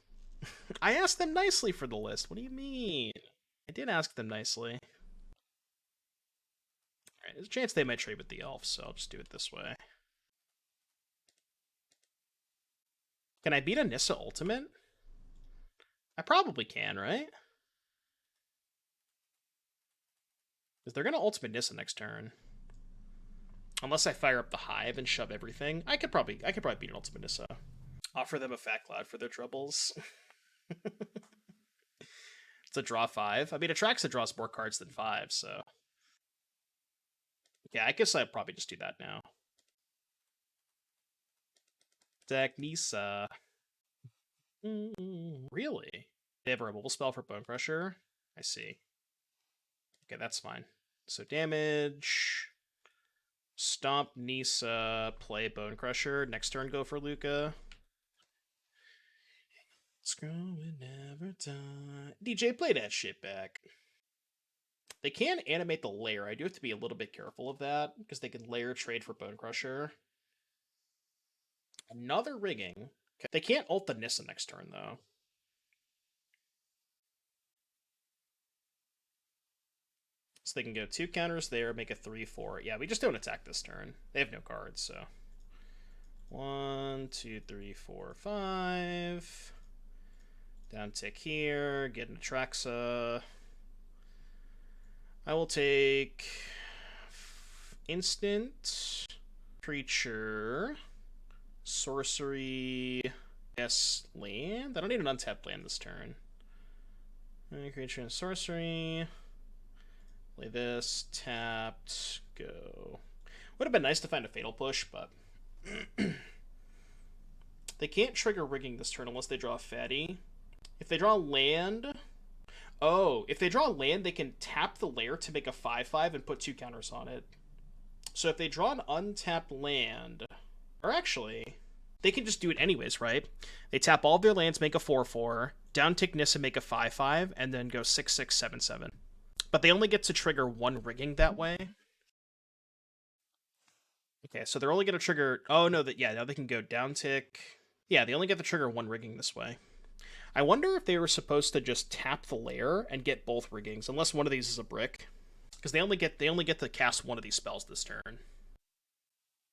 I asked them nicely for the list. What do you mean? I did ask them nicely. Alright, there's a chance they might trade with the elf, so I'll just do it this way. Can I beat a Nissa Ultimate? I probably can, right? Because they're going to Ultimate Nissa next turn. Unless I fire up the Hive and shove everything. I could probably beat an Ultimate Nissa. Offer them a Fat Cloud for their troubles. It's a draw 5. I mean, Atraxa draws more cards than 5, so... Yeah, I guess I'd probably just do that now. Takenuma. Really? They have a removal spell for Bonecrusher. I see. Okay, that's fine. So damage. Stomp Nisa, play Bonecrusher. Next turn, go for Lukka. Screw it, never die. DJ, play that shit back. They can animate the lair. I do have to be a little bit careful of that, because they can lair trade for Bonecrusher. Another rigging. Okay. They can't ult the Nissa next turn, though. So they can go 2 counters there, make a 3/4. Yeah, we just don't attack this turn. They have no cards, so 1, 2, 3, 4, 5. Down tick here, get an Atraxa. I will take instant, creature, sorcery, yes, land. I don't need an untapped land this turn. Creature and sorcery. Play this, tapped, go. Would have been nice to find a Fatal Push, but they can't trigger rigging this turn unless they draw a fatty. If they draw land... Oh, if they draw land, they can tap the lair to make a 5/5 and put 2 counters on it. So if they draw an untapped land... Or actually, they can just do it anyways, right? They tap all of their lands, make a 4/4, down tick Nissa, make a 5/5, and then go 6/6, 7/7. But they only get to trigger 1 rigging that way. Okay, so they're only going to trigger... Oh, no, now they can go down tick. Yeah, they only get to trigger 1 rigging this way. I wonder if they were supposed to just tap the lair and get both riggings, unless one of these is a brick. Because they only get to cast one of these spells this turn.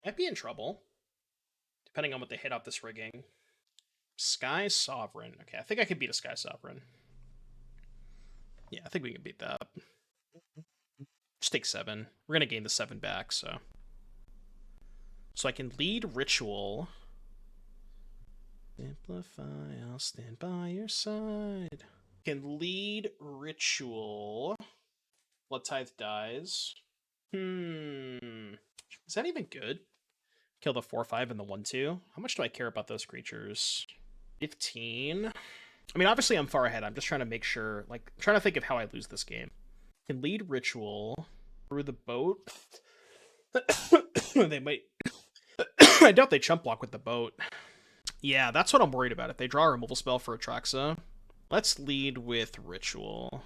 Might be in trouble, depending on what they hit off this rigging. Sky Sovereign. Okay, I think I can beat a Sky Sovereign. Yeah, I think we can beat that. Just take 7. We're going to gain the 7 back, so... So I can lead Ritual... Simplify, I'll stand by your side. Can lead Ritual. Bloodtithe dies. Is that even good? Kill the 4/5 and the 1/2. How much do I care about those creatures? 15. I mean, obviously I'm far ahead. I'm just trying to make sure, like, I'm trying to think of how I lose this game. Can lead Ritual through the boat. They might... I doubt they chump block with the boat. Yeah, that's what I'm worried about. If they draw a removal spell for Atraxa, let's lead with Ritual.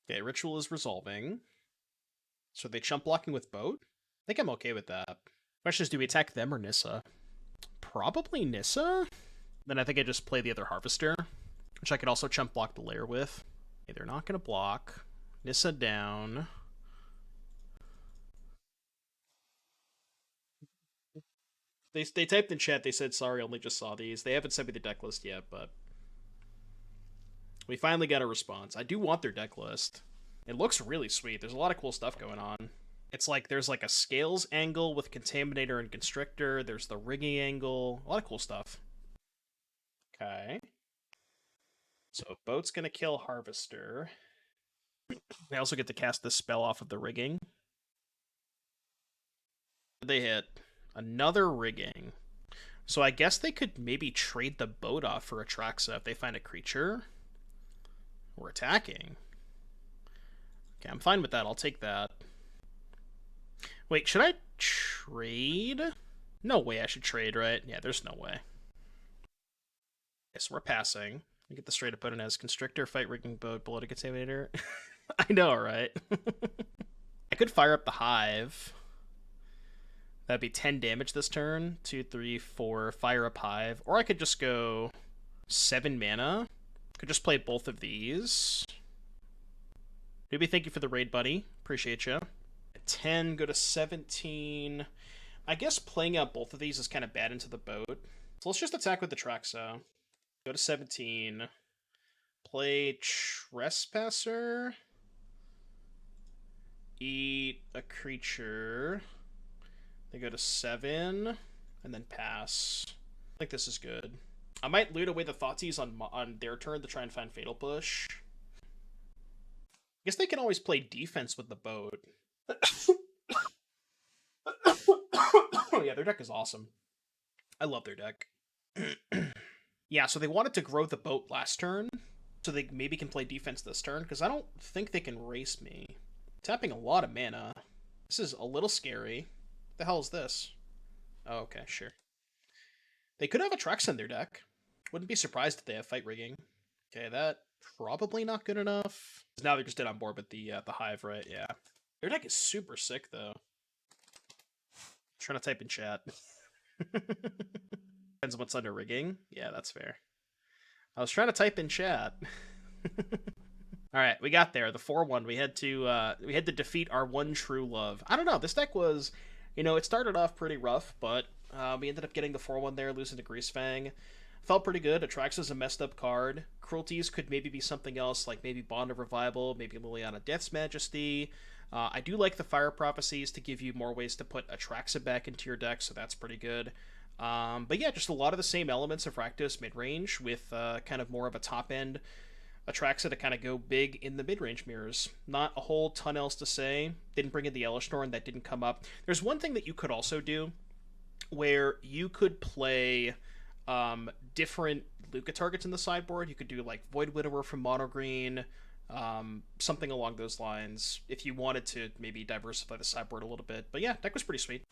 Okay, Ritual is resolving. So are they chump blocking with boat? I think I'm okay with that. Question is, do we attack them or Nissa? Probably Nissa. Then I think I just play the other Harvester, which I could also chump block the lair with. Okay, they're not going to block. Nissa down. They typed in chat, they said, sorry, only just saw these. They haven't sent me the deck list yet, but... We finally got a response. I do want their deck list. It looks really sweet. There's a lot of cool stuff going on. It's like, there's like a Scales angle with Contaminator and Constrictor. There's the rigging angle. A lot of cool stuff. Okay. So, Boat's gonna kill Harvester. They also get to cast this spell off of the rigging. They hit... Another rigging. So I guess they could maybe trade the boat off for Atraxa if they find a creature. We're attacking. Okay, I'm fine with that. I'll take that. Wait, should I trade? No way I should trade, right? Yeah, there's no way. Okay, so we're passing. I get the straight opponent as Constrictor, Fight, Rigging, Boat, Bloated Contaminator. I know, right? I could fire up the Hive. That'd be 10 damage this turn. 2, 3, 4, fire up Hive. Or I could just go 7 mana. Could just play both of these. Maybe thank you for the raid, buddy. Appreciate you. 10, go to 17. I guess playing out both of these is kind of bad into the boat. So let's just attack with the Atraxa. Go to 17. Play Trespasser. Eat a creature. They go to 7, and then pass. I think this is good. I might loot away the Thoughtseize on their turn to try and find Fatal Push. I guess they can always play defense with the boat. Yeah, their deck is awesome. I love their deck. Yeah, so they wanted to grow the boat last turn, so they maybe can play defense this turn, because I don't think they can race me. Tapping a lot of mana. This is a little scary. What the hell is this? Oh, okay, sure. They could have Atraxa in their deck. Wouldn't be surprised if they have fight rigging. Okay, that probably not good enough. Now they're just dead on board with the Hive, right? Yeah. Their deck is super sick, though. I'm trying to type in chat. Depends on what's under rigging. Yeah, that's fair. I was trying to type in chat. All right, we got there. The 4-1. We had to defeat our one true love. I don't know. This deck was, it started off pretty rough, but we ended up getting the 4-1 there, losing to Greasefang. Felt pretty good. Atraxa's a messed up card. Cruelties could maybe be something else, like maybe Bond of Revival, maybe Liliana Death's Majesty. I do like the Fire Prophecies to give you more ways to put Atraxa back into your deck, so that's pretty good. But yeah, just a lot of the same elements of Rakdos mid-range with kind of more of a top-end Atraxa to kind of go big in the mid-range mirrors. Not a whole ton else to say. Didn't bring in the Elishnorn, that didn't come up. There's one thing that you could also do where you could play different Lukka targets in the sideboard. You could do like Void Widower from Mono Green, something along those lines, if you wanted to maybe diversify the sideboard a little bit. But yeah, deck was pretty sweet.